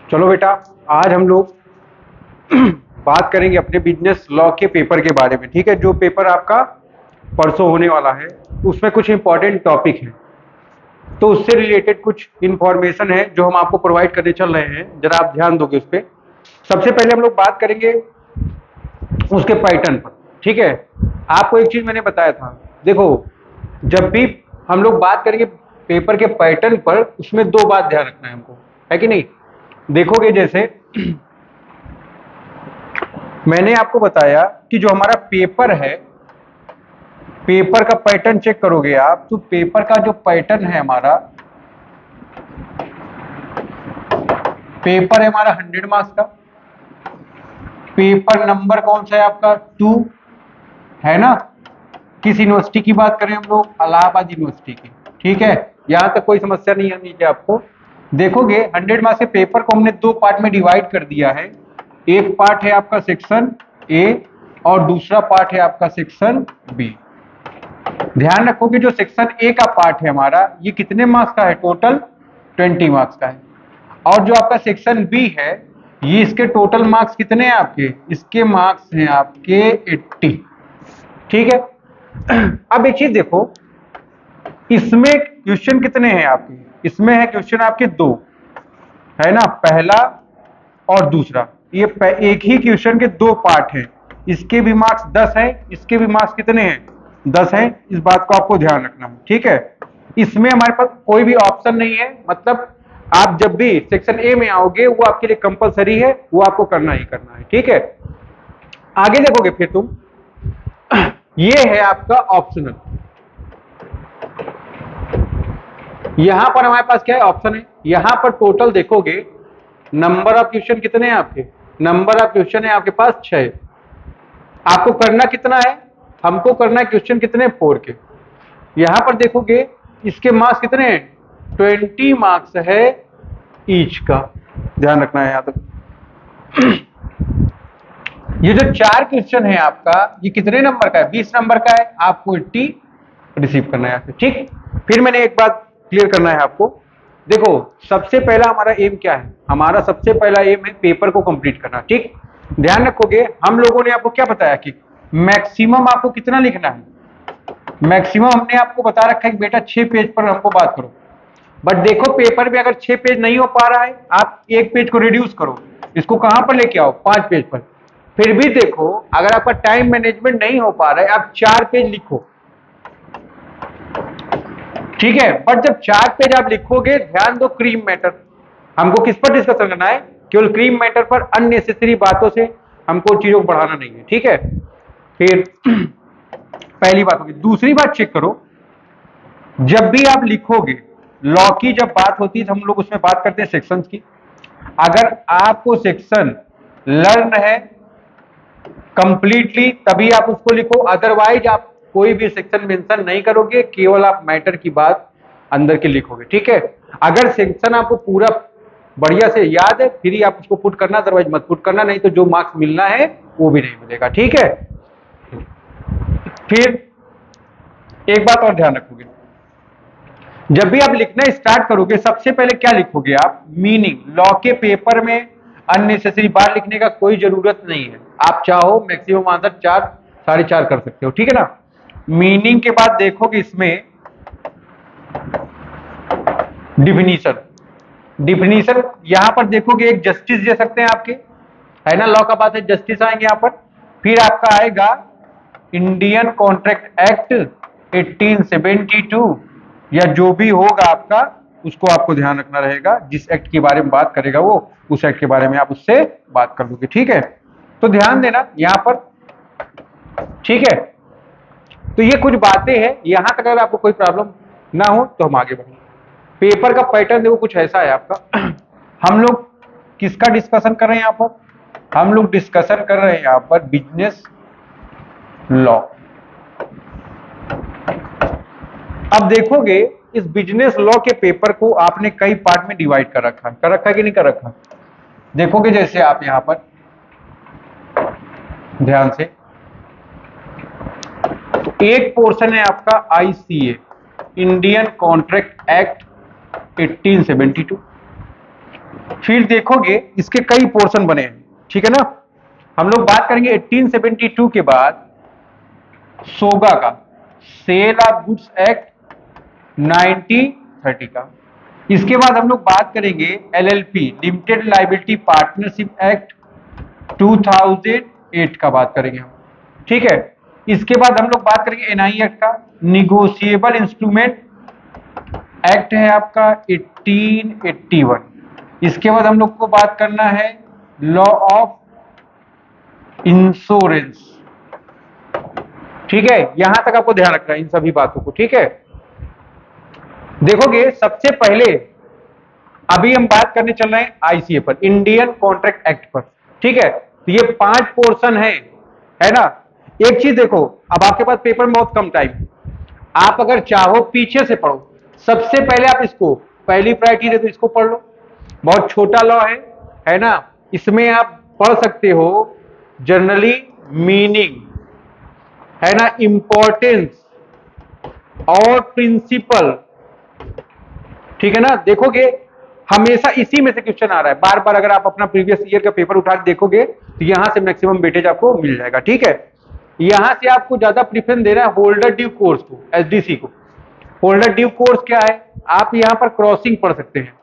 चलो बेटा, आज हम लोग बात करेंगे अपने बिजनेस लॉ के पेपर के बारे में। ठीक है, जो पेपर आपका परसों होने वाला है उसमें कुछ इंपॉर्टेंट टॉपिक है, तो उससे रिलेटेड कुछ इंफॉर्मेशन है जो हम आपको प्रोवाइड करने चल रहे हैं। जरा आप ध्यान दोगे उस पर। सबसे पहले हम लोग बात करेंगे उसके पैटर्न पर। ठीक है, आपको एक चीज मैंने बताया था, देखो जब भी हम लोग बात करेंगे पेपर के पैटर्न पर, उसमें दो बात ध्यान रखना है हमको, है कि नहीं। देखोगे जैसे मैंने आपको बताया कि जो हमारा पेपर है, पेपर का पैटर्न चेक करोगे आप, तो पेपर का जो पैटर्न है हमारा, पेपर है हमारा 100 मार्क्स का। पेपर नंबर कौन सा है आपका? 2 है ना। किस यूनिवर्सिटी की बात करें हम लोग? इलाहाबाद यूनिवर्सिटी की। ठीक है, यहां तक कोई समस्या नहीं आनी चाहिए आपको। देखोगे 100 मार्क्स के पेपर को हमने दो पार्ट में डिवाइड कर दिया है। एक पार्ट है आपका सेक्शन ए और दूसरा पार्ट है आपका सेक्शन बी। ध्यान रखोगे जो सेक्शन ए का पार्ट है हमारा, ये कितने मार्क्स का है? टोटल 20 मार्क्स का है। और जो आपका सेक्शन बी है, ये इसके टोटल मार्क्स कितने हैं आपके? इसके मार्क्स हैं आपके 80। ठीक है, अब एक चीज देखो, इसमें क्वेश्चन कितने हैं आपके? इसमें है क्वेश्चन आपके 2, है ना, पहला और दूसरा। ये एक ही क्वेश्चन के 2 पार्ट हैं। इसके भी मार्क्स 10 हैं, इसके भी मार्क्स कितने हैं? 10 हैं। इस बात को आपको ध्यान रखना है। ठीक है, इसमें हमारे पास कोई भी ऑप्शन नहीं है, मतलब आप जब भी सेक्शन ए में आओगे वो आपके लिए कंपलसरी है, वो आपको करना ही करना है। ठीक है, आगे देखोगे फिर तुम, ये है आपका ऑप्शनल। यहां पर हमारे पास क्या है? ऑप्शन है। यहां पर टोटल देखोगे नंबर ऑफ क्वेश्चन कितने हैं आपके? नंबर ऑफ क्वेश्चन है आपके पास 6। आपको करना कितना है? हमको करना है क्वेश्चन कितने? 4 के। यहां पर देखोगे इसके मार्क्स कितने हैं? 20 मार्क्स है ईच का। ध्यान रखना है यहां तक। ये जो 4 क्वेश्चन है आपका, ये कितने नंबर का है? 20 नंबर का है। आपको 80 रिसीव करना है। ठीक, फिर मैंने एक बात क्लियर करना है आपको। देखो सबसे पहला हमारा एम क्या है? हमारा सबसे पहला एम है पेपर को कंप्लीट करना। ठीक, ध्यान रखोगे हम लोगों ने आपको क्या बताया कि मैक्सिमम आपको कितना लिखना है? मैक्सिमम हमने आपको बता रखा है कि बेटा 6 पेज पर हमको बात करो। बट देखो पेपर में अगर 6 पेज नहीं हो पा रहा है, आप 1 पेज को रिड्यूस करो, इसको कहां पर लेके आओ? 5 पेज पर। फिर भी देखो अगर आपका टाइम मैनेजमेंट नहीं हो पा रहा है, आप 4 पेज लिखो। ठीक है, बट जब 4 पेज आप लिखोगे, ध्यान दो क्रीम मैटर, हमको किस पर डिस्कशन करना है? केवल क्रीम मैटर पर। अननेसेसरी बातों से हमको चीजों को बढ़ाना नहीं है। ठीक है, फिर पहली बात होगी। दूसरी बात चेक करो, जब भी आप लिखोगे, लॉ की जब बात होती है तो हम लोग उसमें बात करते हैं सेक्शंस की। अगर आपको सेक्शन लर्न है कंप्लीटली तभी आप उसको लिखो, अदरवाइज आप कोई भी सेक्शन मेंशन नहीं करोगे, केवल आप मैटर की बात अंदर के लिखोगे। ठीक है, अगर सेक्शन आपको पूरा बढ़िया से याद है फिर ही आप उसको पुट करना, अदरवाइज मत पुट करना, नहीं तो जो मार्क्स मिलना है वो भी नहीं मिलेगा। ठीक है, फिर एक बात और ध्यान रखोगे, जब भी आप लिखना स्टार्ट करोगे सबसे पहले क्या लिखोगे आप? मीनिंग। लॉ के पेपर में अननेसेसरी बात लिखने का कोई जरूरत नहीं है। आप चाहो मैक्सिमम आंसर 4 4.5 कर सकते हो। ठीक है ना। मीनिंग के बाद देखोगे इसमें डिफिनीशन। डिफिनीशन यहां पर देखोगे एक जस्टिस दे सकते हैं आपके, है ना, लॉ का बात है, जस्टिस आएंगे यहां पर। फिर आपका आएगा इंडियन कॉन्ट्रैक्ट एक्ट 1872 या जो भी होगा आपका, उसको आपको ध्यान रखना रहेगा। जिस एक्ट के बारे में बात करेगा वो, उस एक्ट के बारे में आप उससे बात कर लोगे। ठीक है, तो ध्यान देना यहां पर। ठीक है, तो ये कुछ बातें हैं। यहां तक अगर आपको कोई प्रॉब्लम ना हो तो हम आगे बढ़ेंगे। पेपर का पैटर्न देखो कुछ ऐसा है आपका। हम लोग किसका डिस्कशन कर रहे हैं यहां पर? हम लोग डिस्कशन कर रहे हैं यहां पर बिजनेस लॉ। अब देखोगे इस बिजनेस लॉ के पेपर को आपने कई पार्ट में डिवाइड कर रखा है। कर रखा है कि नहीं कर रखा? देखोगे जैसे आप यहां पर ध्यान से, तो एक पोर्शन है आपका आईसीए, इंडियन कॉन्ट्रैक्ट एक्ट 1872। फिर देखोगे इसके कई पोर्शन बने हैं, ठीक है ना। हम लोग बात करेंगे 1872 के बाद सोगा का, सेल ऑफ गुड्स एक्ट 1930 का। इसके बाद हम लोग बात करेंगे LLP, limited liability partnership act 2008 का बात करेंगे हम, ठीक है। इसके बाद हम लोग बात करेंगे एनआई एक्ट का, निगोशिएबल इंस्ट्रूमेंट एक्ट है आपका 1881। इसके बाद हम लोग को बात करना है लॉ ऑफ इंश्योरेंस, ठीक है। यहां तक आपको ध्यान रखना है इन सभी बातों को, ठीक है। देखोगे सबसे पहले अभी हम बात करने चल रहे हैं आईसीए पर, इंडियन कॉन्ट्रैक्ट एक्ट पर, ठीक है। तो ये 5 पोर्शन है ना। एक चीज देखो, अब आपके पास पेपर में बहुत कम टाइम, आप अगर चाहो पीछे से पढ़ो, सबसे पहले आप इसको पहली प्रायोरिटी दे दो, इसको पढ़ लो। बहुत छोटा लॉ है ना। इसमें आप पढ़ सकते हो जनरली मीनिंग, है ना, इंपॉर्टेंस और प्रिंसिपल, ठीक है ना। देखोगे हमेशा इसी में से क्वेश्चन आ रहा है बार बार। अगर आप अपना प्रीवियस ईयर का पेपर उठा के देखोगे तो यहां से मैक्सिमम वेटेज आपको मिल जाएगा, ठीक है। यहां से आपको ज्यादा प्रेफरेंस देना है होल्डर ड्यू कोर्स को, एसडीसी को। होल्डर ड्यू कोर्स क्या है, आप यहां पर क्रॉसिंग पढ़ सकते हैं,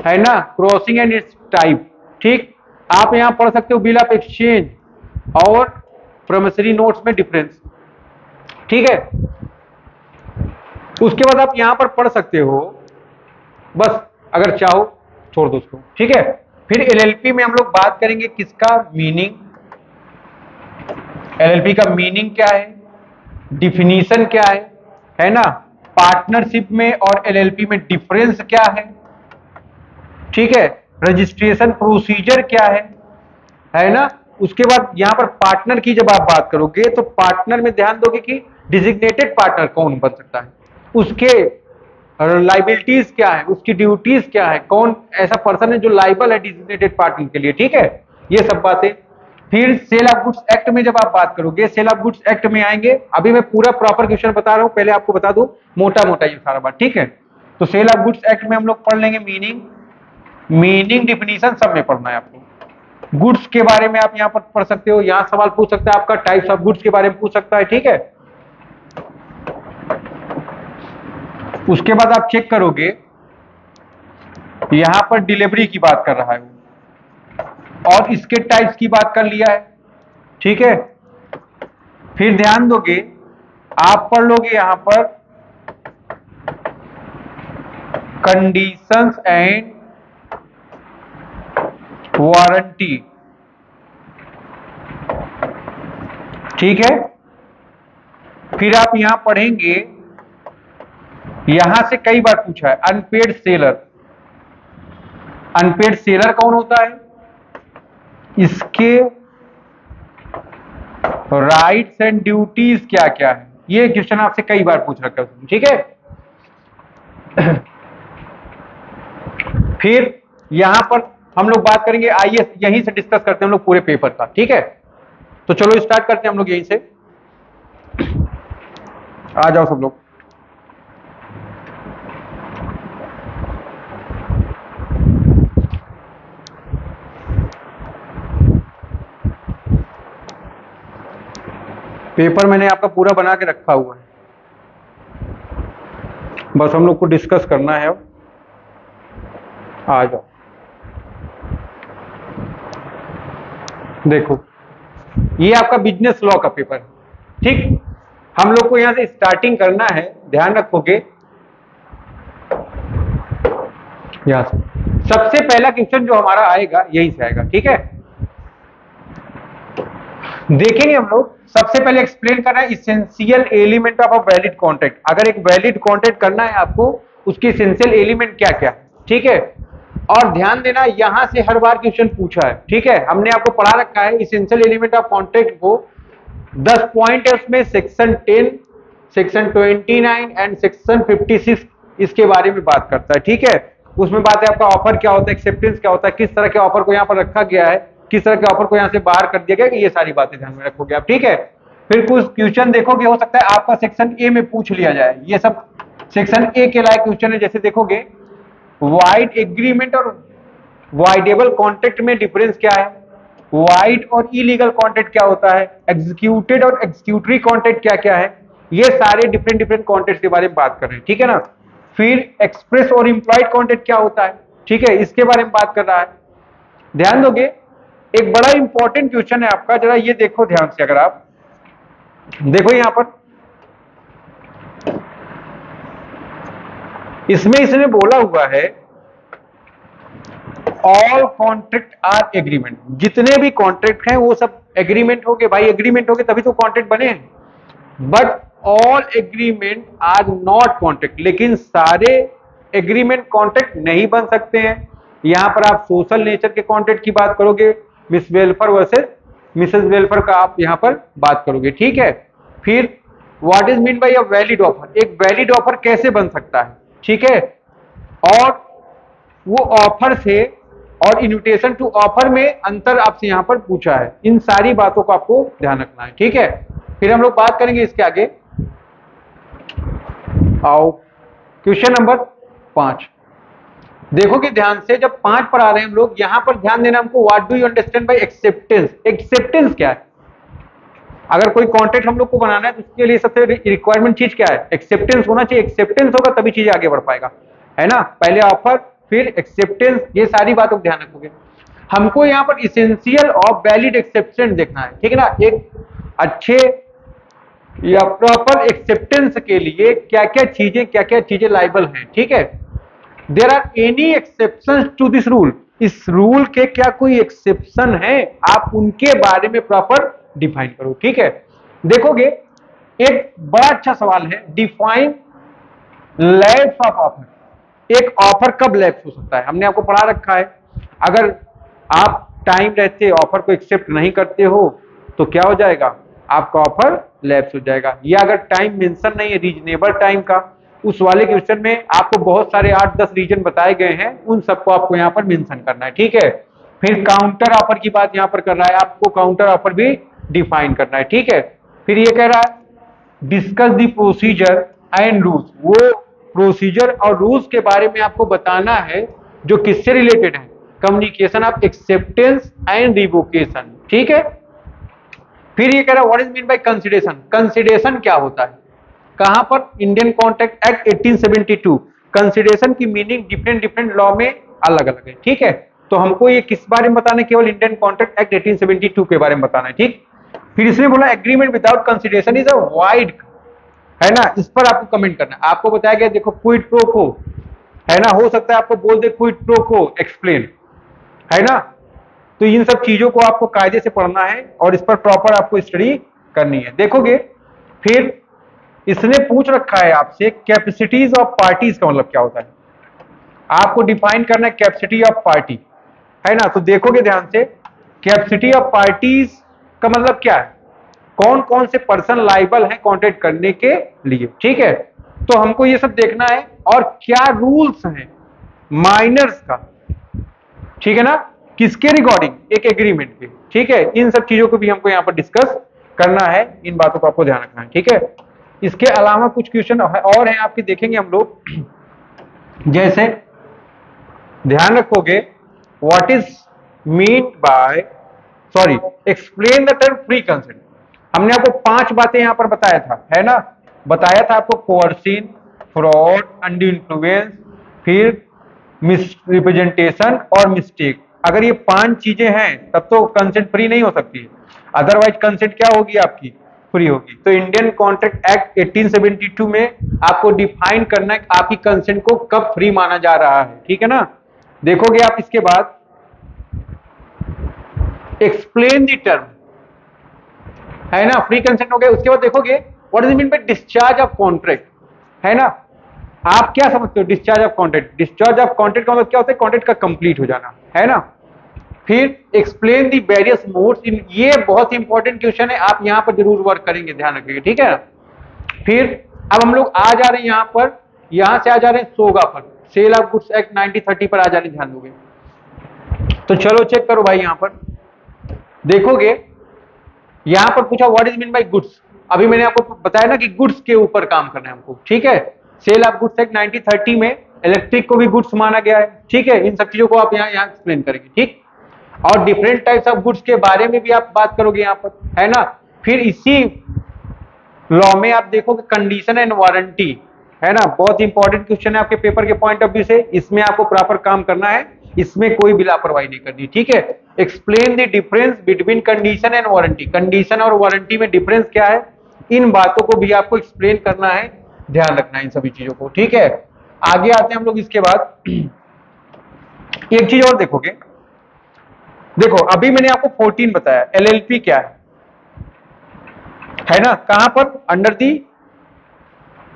है ना, क्रॉसिंग एंड इट्स टाइप, ठीक। आप यहां पढ़ सकते हो बिल ऑफ एक्सचेंज और प्रॉमिसरी नोट्स में डिफरेंस, ठीक है। उसके बाद आप यहां पर पढ़ सकते हो, बस अगर चाहो छोड़ दो उसको, ठीक है। फिर एलएलपी में हम लोग बात करेंगे किसका मीनिंग, एलएलपी का मीनिंग क्या है, डिफिनीशन क्या है ना। पार्टनरशिप में और एलएलपी में डिफरेंस क्या ठीक है। रजिस्ट्रेशन प्रोसीजर क्या है ना। उसके बाद यहां पर पार्टनर की जब आप बात करोगे तो पार्टनर में ध्यान दोगे कि डिजिग्नेटेड पार्टनर कौन बन सकता है, उसके लाइबिलिटीज क्या है, उसकी ड्यूटीज क्या है, कौन ऐसा पर्सन है जो लाइबल है डिजिग्नेटेड पार्टनर के लिए, ठीक है। ये सब बातें। फिर सेल ऑफ गुड्स एक्ट में जब आप बात करोगे, सेल ऑफ गुड्स एक्ट में आएंगे, अभी मैं पूरा प्रॉपर क्वेश्चन बता रहा हूं, पहले आपको बता दूं मोटा मोटा ये सारा बात, ठीक है। तो सेल ऑफ गुड्स एक्ट में हम लोग पढ़ लेंगे मीनिंग डिफिनीशन सब में पढ़ना है आपको। गुड्स के बारे में आप यहां पर पढ़ सकते हो, यहां सवाल पूछ सकता है आपका, टाइप्स ऑफ गुड्स के बारे में पूछ सकता है, ठीक है। उसके बाद आप चेक करोगे यहां पर डिलीवरी की बात कर रहा है और इसके टाइप्स की बात कर लिया है, ठीक है। फिर ध्यान दोगे, आप पढ़ लोगे यहां पर कंडीशंस एंड वारंटी, ठीक है। फिर आप यहां पढ़ेंगे, यहां से कई बार पूछा है अनपेड सेलर। अनपेड सेलर कौन होता है, इसके राइट्स एंड ड्यूटीज क्या क्या है, ये क्वेश्चन आपसे कई बार पूछ रखा है, ठीक है। फिर यहां पर हम लोग बात करेंगे, आइए यहीं से डिस्कस करते हैं हम लोग पूरे पेपर का, ठीक है। तो चलो स्टार्ट करते हैं हम लोग यहीं से, आ जाओ सब लोग। पेपर मैंने आपका पूरा बना के रखा हुआ है, बस हम लोग को डिस्कस करना है। आ जाओ, देखो ये आपका बिजनेस लॉ का पेपर है, ठीक। हम लोग को यहां से स्टार्टिंग करना है, ध्यान रखोगे यहां से सबसे पहला क्वेश्चन जो हमारा आएगा यहीं से आएगा, ठीक है। देखेंगे हम लोग, सबसे पहले एक्सप्लेन करना है essential element of a valid contract. अगर एक वैलिड कॉन्ट्रैक्ट करना है आपको, उसके इसेंशियल एलिमेंट क्या क्या है, ठीक है। और ध्यान देना, यहां से हर बार क्वेश्चन पूछा है, ठीक है। हमने आपको पढ़ा रखा है इसेंशियल एलिमेंट ऑफ कॉन्ट्रैक्ट को, 10 पॉइंट है उसमें, सेक्शन 10, सेक्शन 29 एंड सेक्शन 56 इसके बारे में बात करता है, ठीक है। उसमें बात है आपका ऑफर क्या होता है, एक्सेप्टेंस क्या होता है, किस तरह के ऑफर को यहाँ पर रखा गया है, किस तरह के ऑफर को यहाँ से बाहर कर दिया गया, कि ये सारी बातें ध्यान में रखोगे आप, ठीक है। फिर कुछ क्वेश्चन देखोगे, हो सकता है आपका सेक्शन ए में पूछ लिया जाए, ये सब सेक्शन ए के लायक क्वेश्चन है। जैसे देखोगे वाइड एग्रीमेंट और वाइडेबल कॉन्ट्रैक्ट में डिफरेंस क्या है, वाइड और इलीगल कॉन्ट्रैक्ट क्या होता है, एग्जीक्यूटेड और एग्जीक्यूटरी कॉन्ट्रैक्ट क्या क्या है, ये सारे डिफरेंट डिफरेंट कॉन्ट्रैक्ट के बारे में बात कर रहे हैं, ठीक है ना। फिर एक्सप्रेस और इंप्लॉयड कॉन्ट्रैक्ट क्या होता है, ठीक है, इसके बारे में बात कर रहा है। ध्यान दोगे, एक बड़ा इंपॉर्टेंट क्वेश्चन है आपका, जरा ये देखो ध्यान से, अगर आप देखो यहां पर इसमें इसने बोला हुआ है ऑल कॉन्ट्रैक्ट आर एग्रीमेंट, जितने भी कॉन्ट्रैक्ट हैं वो सब एग्रीमेंट हो गए भाई, एग्रीमेंट हो गए तभी तो कॉन्ट्रैक्ट बने हैं। But all agreement are not contract, लेकिन सारे एग्रीमेंट कॉन्ट्रैक्ट नहीं बन सकते हैं। यहां पर आप सोशल नेचर के कॉन्ट्रैक्ट की बात करोगे, miss welfare versus Mrs welfare का आप यहां पर बात करोगे, ठीक है। फिर what is mean by a valid offer, एक वैलिड ऑफर कैसे बन सकता है, ठीक है। और वो ऑफर से और इन्विटेशन टू ऑफर में अंतर आपसे यहां पर पूछा है, इन सारी बातों को आपको ध्यान रखना है, ठीक है। फिर हम लोग बात करेंगे इसके आगे। आओ क्वेश्चन नंबर 5 देखोगे ध्यान से, जब 5 पर आ रहे हैं हम लोग, यहां पर ध्यान देना हमको, what do you understand by acceptance, acceptance क्या है। अगर कोई कॉन्ट्रैक्ट हम लोग को बनाना है तो उसके लिए सबसे रिक्वायरमेंट चीज क्या है, एक्सेप्टेंस होना चाहिए, एक्सेप्टेंस होगा तभी चीजें आगे बढ़ पाएगा, है ना। पहले ऑफर फिर एक्सेप्टेंस, ये सारी बातों को ध्यान रखोगे। हमको यहाँ पर इसेंशियल और वैलिड एक्सेप्टेंस देखना है, ठीक है ना। एक अच्छे या प्रॉपर एक्सेप्टेंस के लिए क्या क्या चीजें लाइबल हैं, ठीक है। There are any exception to this rule, इस रूल के क्या कोई एक्सेप्शन है, आप उनके बारे में प्रॉपर डिफाइन करो, ठीक है। देखोगे एक बड़ा अच्छा सवाल है, डिफाइन लैप्स ऑफ ऑफर, एक ऑफर कब लैप्स हो सकता है, हमने आपको पढ़ा रखा है। अगर आप टाइम रहते ऑफर को एक्सेप्ट नहीं करते हो तो क्या हो जाएगा, आपका ऑफर लैप्स हो जाएगा। या अगर टाइम मेंशन नहीं है रीजनेबल टाइम का, उस वाले क्वेश्चन में आपको बहुत सारे 8-10 रीजन बताए गए हैं, उन सबको आपको यहाँ पर मेंशन करना है, ठीक है। फिर काउंटर ऑफर की बात यहाँ पर कर रहा है, आपको काउंटर ऑफर भी डिफाइन करना है, ठीक है। फिर ये कह रहा है discuss the procedure and rules, वो प्रोसीजर और रूल्स के बारे में आपको बताना है जो किससे रिलेटेड है, communication of acceptance and revocation, ठीक है। फिर ये कह रहा है what is mean by consideration, consideration क्या होता है, कहां पर, इंडियन कॉन्ट्रैक्ट एक्ट 1872, कंसीडरेशन की मीनिंग डिफरेंट डिफरेंट लॉ में अलग अलग है, ठीक है। तो हमको ये किस बारे में बताना है, केवल इंडियन कॉन्ट्रैक्ट एक्ट 1872 के बारे में बताना है, ठीक। फिर इसने बोला agreement without consideration is a wide, है ना, इस पर आपको कमेंट करना है। आपको बताया गया देखो क्विड प्रो को, है ना, हो सकता है आपको बोल दे क्विड प्रो को एक्सप्लेन, है ना। तो इन सब चीजों को आपको कायदे से पढ़ना है और इस पर प्रॉपर आपको स्टडी करनी है। देखोगे फिर इसने पूछ रखा है आपसे कैपेसिटीज ऑफ पार्टीज का मतलब क्या होता है, आपको डिफाइन करना है कैपेसिटी ऑफ पार्टी, है ना। तो देखोगे ध्यान से, कैपेसिटी ऑफ पार्टीज का मतलब क्या है, कौन कौन से पर्सन लाइबल हैं कॉन्ट्रैक्ट करने के लिए, ठीक है। तो हमको ये सब देखना है और क्या रूल्स हैं माइनर्स का, ठीक है ना, किसके रिगार्डिंग, एक एग्रीमेंट के, ठीक है। इन सब चीजों को भी हमको यहाँ पर डिस्कस करना है, इन बातों को आपको ध्यान रखना है, ठीक है। इसके अलावा कुछ क्वेश्चन और हैं आपके, देखेंगे हम लोग। जैसे ध्यान रखोगे what is mean by, sorry, explain the term free consent, हमने आपको 5 बातें यहां पर बताया था, है ना। बताया था आपको कोर्सिन, फ्रॉड, अंडू इन्फ्लुएंस, फिर मिस रिप्रेजेंटेशन और मिस्टेक। अगर ये 5 चीजें हैं तब तो कंसेंट फ्री नहीं हो सकती है, अदरवाइज कंसेंट क्या होगी आपकी, फ्री होगी। तो इंडियन कॉन्ट्रैक्ट एक्ट 1872 में आपको डिफाइन करना है आपकी कंसेंट को कब फ्री माना जा रहा है, ठीक है ना। देखोगे आप इसके बाद एक्सप्लेन द टर्म, है ना, फ्री कंसेंट हो गया। उसके बाद देखोगे what is mean by discharge of contract, है ना। आप क्या समझते हो discharge of contract, discharge of contract का मतलब क्या होता है, कॉन्ट्रैक्ट का कंप्लीट हो जाना, है ना। फिर एक्सप्लेन दी वेरियस मोड्स इन, ये बहुत इंपॉर्टेंट क्वेश्चन है, आप यहां पर जरूर वर्क करेंगे, ध्यान रखिएगा, ठीक है। फिर अब हम लोग आ जा रहे हैं यहां पर, यहां से आ जा रहे हैं सोगा पर, सेल ऑफ गुड्स एक्ट 1930 पर आ जा रहे हैं, ध्यान दोगे तो चलो चेक करो भाई। यहां पर देखोगे यहां पर पूछा what is mean by goods, अभी मैंने आपको बताया ना कि गुड्स के ऊपर काम करना है हमको, ठीक है। सेल ऑफ गुड्स एक्ट 1930 में इलेक्ट्रिक को भी गुड्स माना गया है, ठीक है। इन सब चीजों को आप यहाँ एक्सप्लेन करेंगे, ठीक। और डिफरेंट टाइप्स ऑफ गुड्स के बारे में भी आप बात करोगे यहाँ पर, है ना। फिर इसी लॉ में आप देखोगे कंडीशन एंड वारंटी, है ना, बहुत इंपॉर्टेंट क्वेश्चन है आपके पेपर के पॉइंट ऑफ व्यू से। इसमें आपको प्रॉपर काम करना है, इसमें कोई भी लापरवाही नहीं करनी, ठीक है। Explain the difference between condition and warranty, condition और वारंटी में डिफरेंस क्या है, इन बातों को भी आपको एक्सप्लेन करना है, ध्यान रखना है इन सभी चीजों को, ठीक है। आगे आते हैं हम लोग इसके बाद। एक चीज और देखोगे, देखो अभी मैंने आपको 14 बताया, एलएलपी क्या है ना, कहां पर, अंडर दी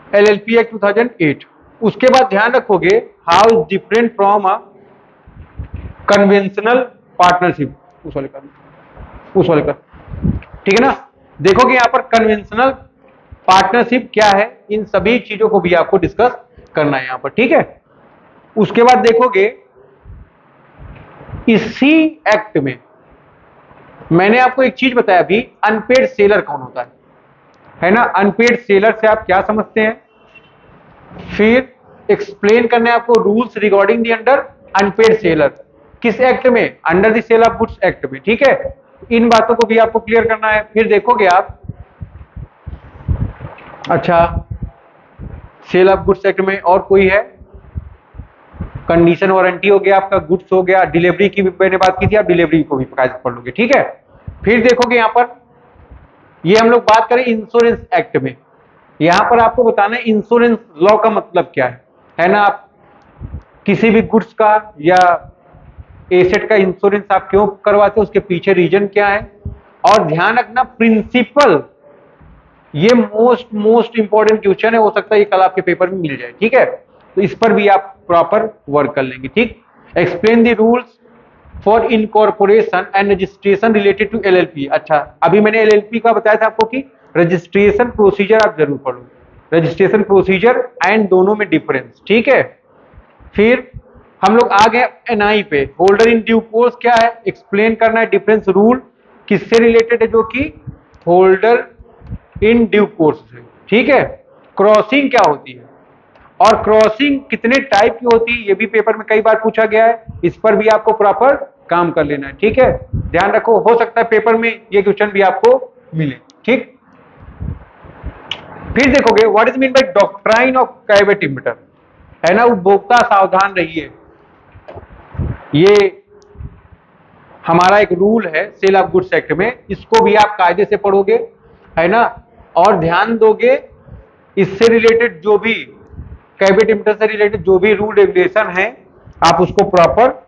एलएलपी एक्ट 2008। उसके बाद ध्यान रखोगे how is different from a conventional partnership, उस वाले का, ठीक है ना। देखोगे यहां पर कन्वेंशनल पार्टनरशिप क्या है, इन सभी चीजों को भी आपको डिस्कस करना है यहां पर, ठीक है। उसके बाद देखोगे इसी एक्ट में मैंने आपको एक चीज बताया अभी, अनपेड सेलर कौन होता है ना। अनपेड सेलर से आप क्या समझते हैं, फिर एक्सप्लेन करने आपको rules regarding the under unpaid seller, किस एक्ट में, under the sale of goods act में, ठीक है। इन बातों को भी आपको क्लियर करना है। फिर देखोगे आप, अच्छा सेल ऑफ गुड्स एक्ट में और कोई है, कंडीशन वारंटी हो गया आपका, गुड्स हो गया, डिलीवरी की भी मैंने बात की थी, आप डिलीवरी को भी पढ़ लोगे, ठीक है। फिर देखोगे यहां पर, ये हम लोग बात करें इंश्योरेंस एक्ट में, यहां पर आपको बताना है इंश्योरेंस लॉ का मतलब क्या है ना। आप किसी भी गुड्स का या एसेट का इंश्योरेंस आप क्यों करवाते हो, उसके पीछे रीजन क्या है। और ध्यान रखना प्रिंसिपल, ये मोस्ट इंपॉर्टेंट क्वेश्चन है, हो सकता है ये कल आपके पेपर में मिल जाए, ठीक है। तो इस पर भी आप प्रॉपर वर्क कर लेंगे, ठीक। Explain the rules for incorporation and registration related to LLP. अच्छा अभी मैंने एलएलपी का बताया था आपको कि रजिस्ट्रेशन प्रोसीजर आप जरूर पढ़ो, रजिस्ट्रेशन प्रोसीजर एंड दोनों में डिफरेंस, ठीक है। फिर हम लोग आ गए एनआई पे, होल्डर इन ड्यू कोर्स क्या है, एक्सप्लेन करना है डिफरेंस रूल किससे रिलेटेड है, जो कि होल्डर इन ड्यू कोर्स से, ठीक है। क्रॉसिंग क्या होती है और क्रॉसिंग कितने टाइप की होती है, ये भी पेपर में कई बार पूछा गया है, इस पर भी आपको प्रॉपर काम कर लेना है, ठीक है। ध्यान रखो, हो सकता है पेपर में ये क्वेश्चन भी आपको मिले, ठीक। फिर देखोगे what is mean by doctrine of कैवेट emitter, है ना, उपभोक्ता सावधान रहिए, ये हमारा एक रूल है सेल ऑफ गुड्स एक्ट में, इसको भी आप कायदे से पढ़ोगे, है ना। और ध्यान दोगे इससे रिलेटेड जो भी कैवेट इमिटर से रिलेटेड जो भी रूल रेगुलेशन है आप उसको प्रॉपर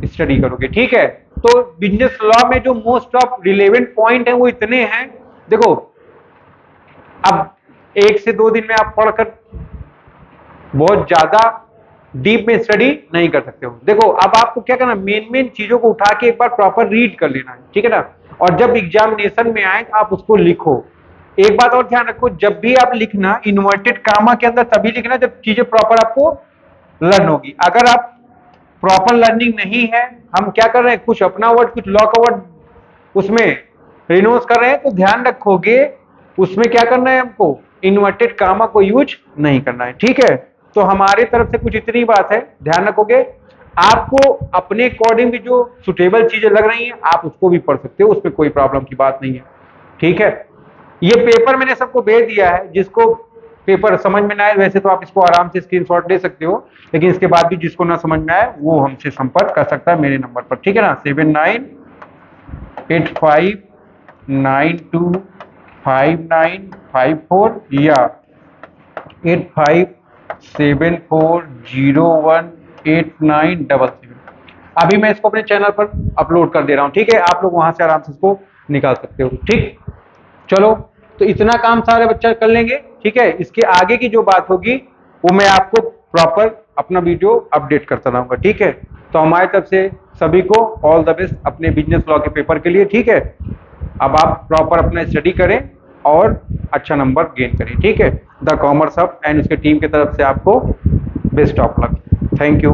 स्टडी करोगे, ठीक है। तो बिजनेस लॉ में जो मोस्ट ऑफ रिलेवेंट पॉइंट है वो इतने हैं। देखो अब 1 से 2 दिन में आप पढ़कर बहुत ज्यादा डीप में स्टडी नहीं कर सकते हो। देखो अब आपको क्या करना, मेन चीजों को उठा के एक बार प्रॉपर रीड कर लेना है, ठीक है ना। और जब एग्जामिनेशन में आए आप उसको लिखो। एक बात और ध्यान रखो, जब भी आप लिखना इन्वर्टेड कामा के अंदर तभी लिखना जब चीजें प्रॉपर आपको लर्न होगी। अगर आप प्रॉपर लर्निंग नहीं है, हम क्या कर रहे हैं, कुछ अपना वर्ड कुछ लॉ का वर्ड उसमें रिनोस कर रहे हैं, तो ध्यान रखोगे उसमें क्या करना है, हमको इन्वर्टेड कामा को यूज नहीं करना है, ठीक है। तो हमारे तरफ से कुछ इतनी बात है, ध्यान रखोगे। आपको अपने अकॉर्डिंग भी जो सुटेबल चीजें लग रही हैं आप उसको भी पढ़ सकते हो, उसमें कोई प्रॉब्लम की बात नहीं है, ठीक है। ये पेपर मैंने सबको भेज दिया है, जिसको पेपर समझ में ना आए वैसे तो आप इसको आराम से स्क्रीनशॉट ले सकते हो, लेकिन इसके बाद भी जिसको ना समझ में आए वो हमसे संपर्क कर सकता है मेरे नंबर पर, ठीक है ना, 7985925954 या 8574018977। अभी मैं इसको अपने चैनल पर अपलोड कर दे रहा हूं, ठीक है। आप लोग वहां से आराम से इसको निकाल सकते हो, ठीक। चलो तो इतना काम सारे बच्चे कर लेंगे, ठीक है। इसके आगे की जो बात होगी वो मैं आपको प्रॉपर अपना वीडियो अपडेट करता रहूंगा, ठीक है। तो हमारी तरफ से सभी को ऑल द बेस्ट अपने बिजनेस लॉ के पेपर के लिए, ठीक है। अब आप प्रॉपर अपना स्टडी करें और अच्छा नंबर गेन करें, ठीक है। द कॉमर्स हब एंड उसके टीम की तरफ से आपको best of luck, thank you.